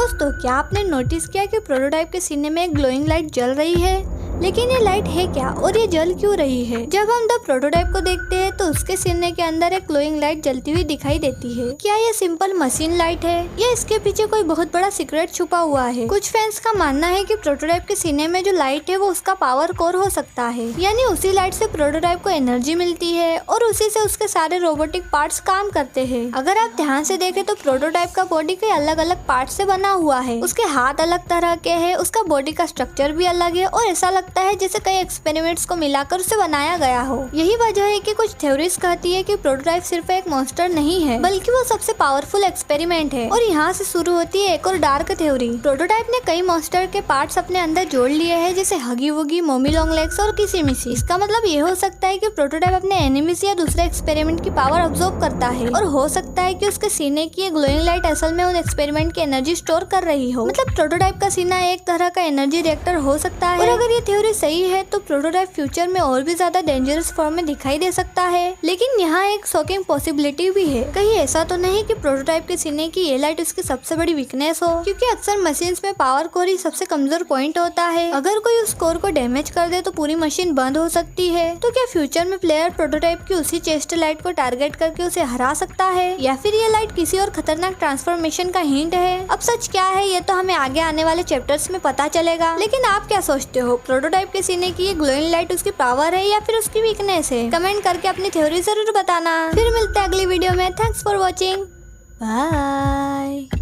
दोस्तों, क्या आपने नोटिस किया कि प्रोटोटाइप के सीने में एक ग्लोइंग लाइट जल रही है? लेकिन ये लाइट है क्या और ये जल क्यों रही है? जब हम द प्रोटोटाइप को देखते हैं तो उसके सीने के अंदर एक ग्लोइंग लाइट जलती हुई दिखाई देती है। क्या ये सिंपल मशीन लाइट है या इसके पीछे कोई बहुत बड़ा सीक्रेट छुपा हुआ है? कुछ फैंस का मानना है कि प्रोटोटाइप के सीने में जो लाइट है वो उसका पावर कोर हो सकता है, यानी उसी लाइट से प्रोटोटाइप को एनर्जी मिलती है और उसी से उसके सारे रोबोटिक पार्ट्स काम करते हैं। अगर आप ध्यान से देखें तो प्रोटोटाइप का बॉडी कई अलग अलग पार्ट से बना हुआ है। उसके हाथ अलग तरह के हैं, उसका बॉडी का स्ट्रक्चर भी अलग है और ऐसा लगता है जैसे कई एक्सपेरिमेंट्स को मिलाकर उसे बनाया गया हो। यही वजह है कि कुछ थ्योरीज कहती है कि प्रोटोटाइप सिर्फ एक मॉन्स्टर नहीं है, बल्कि वो सबसे पावरफुल एक्सपेरिमेंट है। और यहाँ से शुरू होती है एक और डार्क थ्योरी। प्रोटोटाइप ने कई मॉन्स्टर के पार्ट्स अपने अंदर जोड़ लिए हैं, जैसे हगी वुगी, मोमी लॉन्ग लेग्स और किसी-मिसी। इसका मतलब ये हो सकता है कि प्रोटोटाइप अपने एनिमीज या दूसरे एक्सपेरिमेंट की पावर ऑब्जर्व करता है, और हो सकता है कि उसके सीने की ग्लोइंग लाइट असल में उन एक्सपेरिमेंट की एनर्जी स्टोर कर रही हो। मतलब प्रोटोटाइप का सीना एक तरह का एनर्जी रिएक्टर हो सकता है। और अगर ये थ्योरी सही है तो प्रोटोटाइप फ्यूचर में और भी ज्यादा डेंजरस फॉर्म में दिखाई दे सकता है। लेकिन यहाँ एक शॉकिंग पॉसिबिलिटी भी है। कहीं ऐसा तो नहीं कि प्रोटोटाइप के सीने की ये लाइट उसकी सबसे बड़ी वीकनेस हो, क्योंकि अक्सर मशीन्स में पावर कोर ही सबसे कमजोर पॉइंट होता है। अगर कोई उस कोर को डैमेज कर दे तो पूरी मशीन बंद हो सकती है। तो क्या फ्यूचर में प्लेयर प्रोटोटाइप की उसी चेस्ट लाइट को टारगेट करके उसे हरा सकता है, या फिर ये लाइट किसी और खतरनाक ट्रांसफॉर्मेशन का हिंट है? अब सच क्या है ये तो हमें आगे आने वाले चैप्टर्स में पता चलेगा। लेकिन आप क्या सोचते हो, प्रोटोटाइप के सीने की ये ग्लोइंग लाइट उसकी पावर है या फिर उसकी वीकनेस है? कमेंट करके अपनी थ्योरी जरूर बताना। फिर मिलते हैं अगली वीडियो में। Thanks for watching, bye.